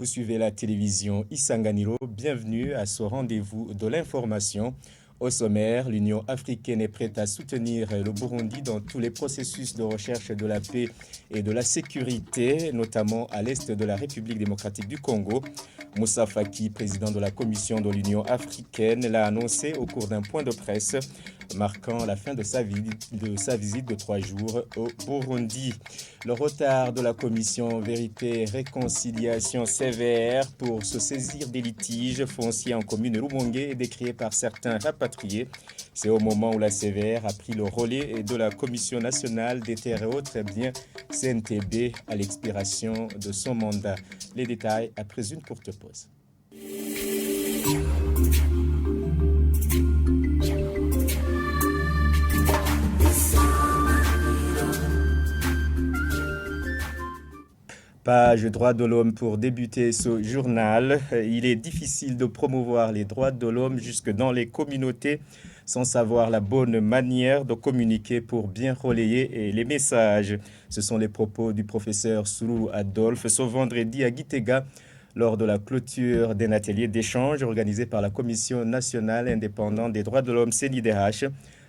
Vous suivez la télévision Isanganiro. Bienvenue à ce rendez-vous de l'information. Au sommaire, l'Union africaine est prête à soutenir le Burundi dans tous les processus de recherche de la paix et de la sécurité, notamment à l'est de la République démocratique du Congo. Moussa Faki, président de la Commission de l'Union africaine, l'a annoncé au cours d'un point de presse marquant la fin de sa visite de 3 jours au Burundi. Le retard de la Commission Vérité et Réconciliation sévère pour se saisir des litiges fonciers en commune Rumongue est décrié par certains rapatriés. C'est au moment où la sévère a pris le relais de la Commission nationale des terres et autres biens CNTB à l'expiration de son mandat. Les détails après une courte pause. Page droits de l'homme pour débuter ce journal. Il est difficile de promouvoir les droits de l'homme jusque dans les communautés sans savoir la bonne manière de communiquer pour bien relayer les messages. Ce sont les propos du professeur Soulou Adolphe ce vendredi à Gitega lors de la clôture d'un atelier d'échange organisé par la Commission nationale indépendante des droits de l'homme CNIDH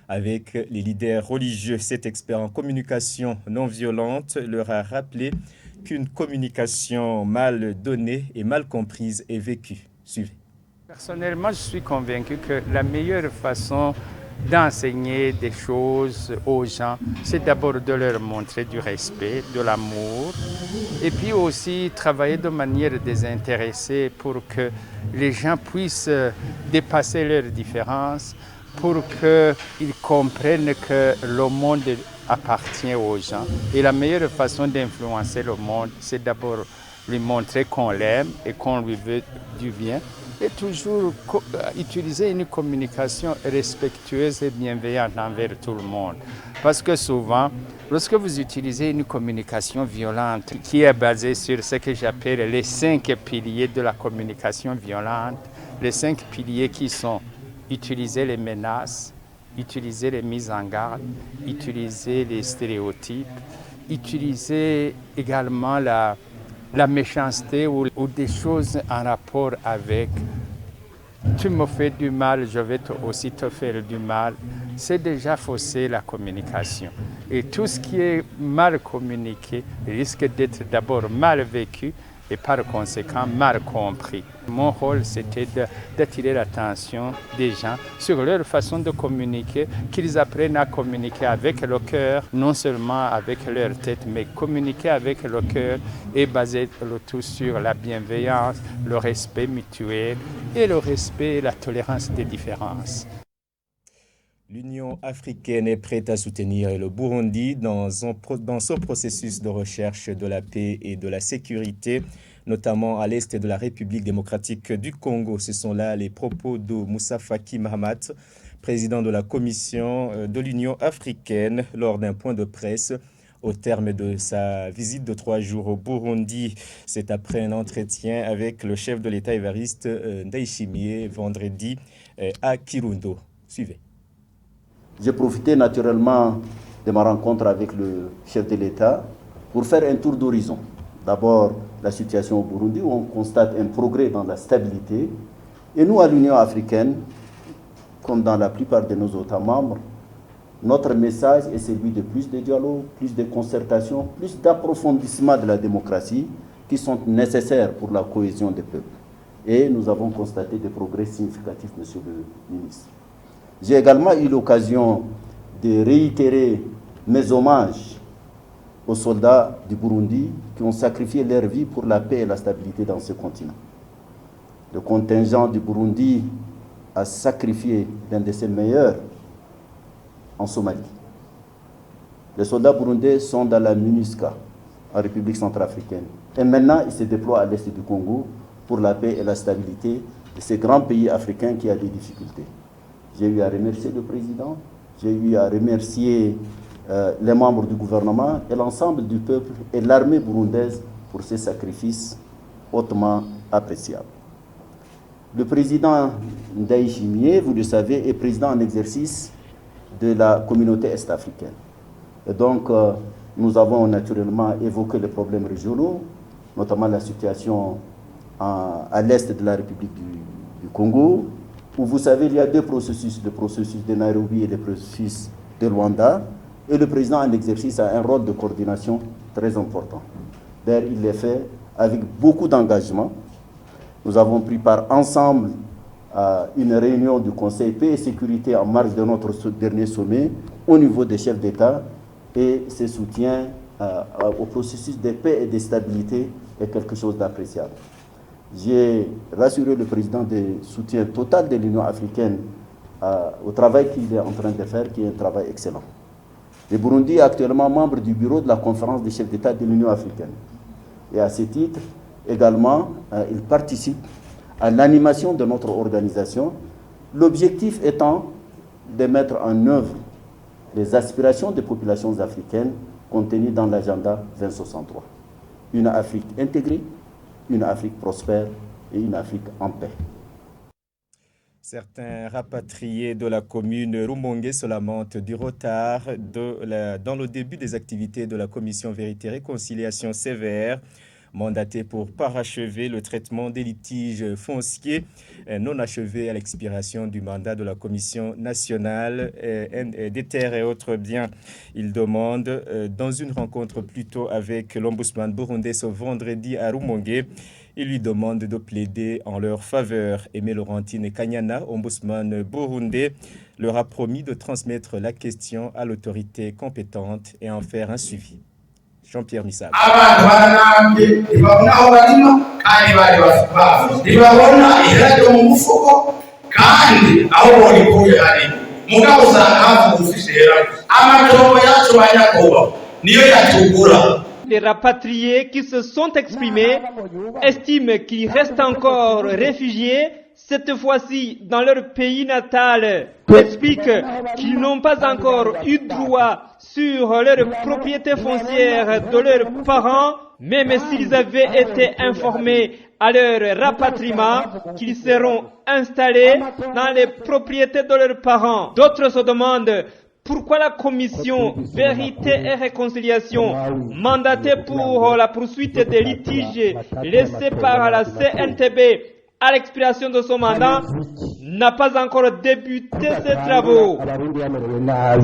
avec les leaders religieux. Cet expert en communication non violente leur a rappelé qu'une communication mal donnée et mal comprise est vécue. Suivez. Personnellement, je suis convaincu que la meilleure façon d'enseigner des choses aux gens, c'est d'abord de leur montrer du respect, de l'amour, et puis aussi travailler de manière désintéressée pour que les gens puissent dépasser leurs différences, pour qu'ils comprennent que le monde appartient aux gens. Et la meilleure façon d'influencer le monde, c'est d'abord lui montrer qu'on l'aime et qu'on lui veut du bien. Et toujours utiliser une communication respectueuse et bienveillante envers tout le monde. Parce que souvent, lorsque vous utilisez une communication violente qui est basée sur ce que j'appelle les 5 piliers de la communication violente, les 5 piliers qui sont utiliser les menaces, utiliser les mises en garde, utiliser les stéréotypes, utiliser également la méchanceté ou des choses en rapport avec tu me fais du mal, je vais aussi te faire du mal. C'est déjà fausser la communication. Et tout ce qui est mal communiqué risque d'être d'abord mal vécu et par conséquent mal compris. Mon rôle, c'était d'attirer l'attention des gens sur leur façon de communiquer, qu'ils apprennent à communiquer avec le cœur, non seulement avec leur tête, mais communiquer avec le cœur et baser le tout sur la bienveillance, le respect mutuel et le respect et la tolérance des différences. L'Union africaine est prête à soutenir le Burundi dans son processus de recherche de la paix et de la sécurité, notamment à l'est de la République démocratique du Congo. Ce sont là les propos de Moussa Faki Mahamat, président de la Commission de l'Union africaine, lors d'un point de presse au terme de sa visite de 3 jours au Burundi. C'est après un entretien avec le chef de l'État évariste Ndayishimiye vendredi à Kirundo. Suivez. J'ai profité naturellement de ma rencontre avec le chef de l'État pour faire un tour d'horizon. D'abord, la situation au Burundi, où on constate un progrès dans la stabilité. Et nous, à l'Union africaine, comme dans la plupart de nos États membres, notre message est celui de plus de dialogue, plus de concertation, plus d'approfondissement de la démocratie qui sont nécessaires pour la cohésion des peuples. Et nous avons constaté des progrès significatifs, monsieur le ministre. J'ai également eu l'occasion de réitérer mes hommages aux soldats du Burundi qui ont sacrifié leur vie pour la paix et la stabilité dans ce continent. Le contingent du Burundi a sacrifié l'un de ses meilleurs en Somalie. Les soldats burundais sont dans la MINUSCA, en République centrafricaine. Et maintenant, ils se déploient à l'est du Congo pour la paix et la stabilité de ces grands pays africains qui ont des difficultés. J'ai eu à remercier le président, j'ai eu à remercier les membres du gouvernement et l'ensemble du peuple et l'armée burundaise pour ces sacrifices hautement appréciables. Le président Ndayishimiye, vous le savez, est président en exercice de la communauté est-africaine. Et donc, nous avons naturellement évoqué les problèmes régionaux, notamment la situation à l'est de la République du Congo, où vous savez, il y a deux processus, le processus de Nairobi et le processus de Luanda, et le président en exercice a un rôle de coordination très important. D'ailleurs, il l'a fait avec beaucoup d'engagement. Nous avons pris part ensemble à une réunion du Conseil paix et sécurité en marge de notre dernier sommet au niveau des chefs d'État, et ce soutien au processus de paix et de stabilité est quelque chose d'appréciable. J'ai rassuré le président du soutien total de l'Union africaine au travail qu'il est en train de faire, qui est un travail excellent. Le Burundi est actuellement membre du bureau de la conférence des chefs d'État de l'Union africaine. Et à ce titre, également, il participe à l'animation de notre organisation, l'objectif étant de mettre en œuvre les aspirations des populations africaines contenues dans l'agenda 2063. Une Afrique intégrée, une Afrique prospère et une Afrique en paix. Certains rapatriés de la commune Rumongue se lamentent du retard dans le début des activités de la commission Vérité et Réconciliation sévère, mandatée pour parachever le traitement des litiges fonciers non achevés à l'expiration du mandat de la Commission nationale des terres et autres biens. Ils demandent, dans une rencontre plus tôt avec l'ombudsman burundais ce vendredi à Rumongue, ils lui demandent de plaider en leur faveur. Aimé Laurentine Kanyana, ombudsman burundais, leur a promis de transmettre la question à l'autorité compétente et en faire un suivi. Jean-Pierre Missago. Les rapatriés qui se sont exprimés estiment qu'ils restent encore réfugiés, cette fois-ci dans leur pays natal, expliquent qu'ils n'ont pas encore eu droit sur leur propriété foncière de leurs parents, même s'ils avaient été informés à leur rapatriement qu'ils seront installés dans les propriétés de leurs parents. D'autres se demandent pourquoi la commission Vérité et Réconciliation, mandatée pour la poursuite des litiges laissés par la CNTB à l'expiration de son mandat, n'a pas encore débuté ses travaux.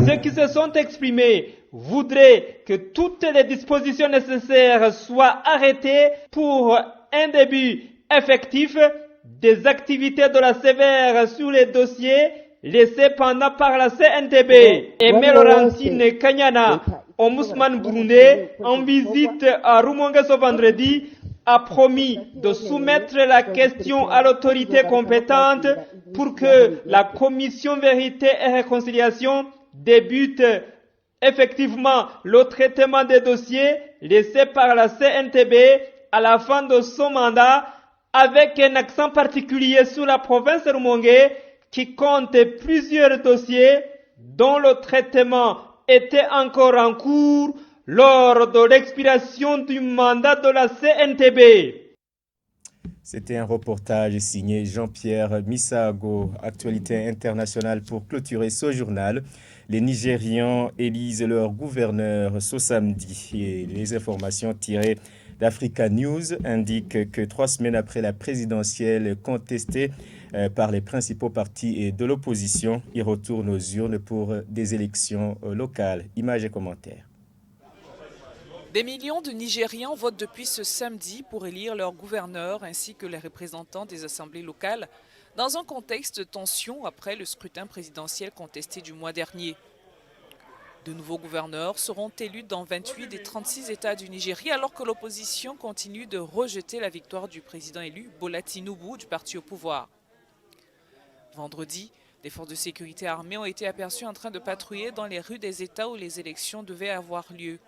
Ceux qui se sont exprimés voudraient que toutes les dispositions nécessaires soient arrêtées pour un début effectif des activités de la sévère sur les dossiers laissés pendant par la CNTB. Aimé Laurentine Kanyana, ombudsman burundais, en visite à Rumongue ce vendredi, a promis de soumettre la question à l'autorité compétente pour que la commission Vérité et Réconciliation débute effectivement le traitement des dossiers laissés par la CNTB à la fin de son mandat, avec un accent particulier sur la province de Rumongue qui compte plusieurs dossiers dont le traitement était encore en cours lors de l'expiration du mandat de la CNTB. C'était un reportage signé Jean-Pierre Missago. Actualité internationale pour clôturer ce journal. Les Nigérians élisent leur gouverneur ce samedi. Et les informations tirées d'Africa News indiquent que 3 semaines après la présidentielle contestée par les principaux partis de l'opposition, ils retournent aux urnes pour des élections locales. Images et commentaires. Des millions de Nigérians votent depuis ce samedi pour élire leur gouverneur ainsi que les représentants des assemblées locales dans un contexte de tension après le scrutin présidentiel contesté du mois dernier. De nouveaux gouverneurs seront élus dans 28 des 36 États du Nigeria alors que l'opposition continue de rejeter la victoire du président élu Bola Tinubu du parti au pouvoir. Vendredi, des forces de sécurité armées ont été aperçues en train de patrouiller dans les rues des États où les élections devaient avoir lieu.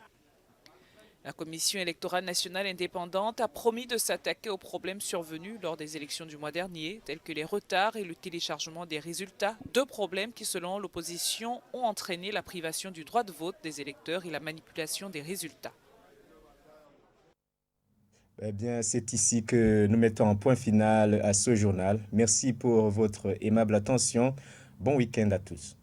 La Commission électorale nationale indépendante a promis de s'attaquer aux problèmes survenus lors des élections du mois dernier, tels que les retards et le téléchargement des résultats, 2 problèmes qui, selon l'opposition, ont entraîné la privation du droit de vote des électeurs et la manipulation des résultats. Eh bien, c'est ici que nous mettons un point final à ce journal. Merci pour votre aimable attention. Bon week-end à tous.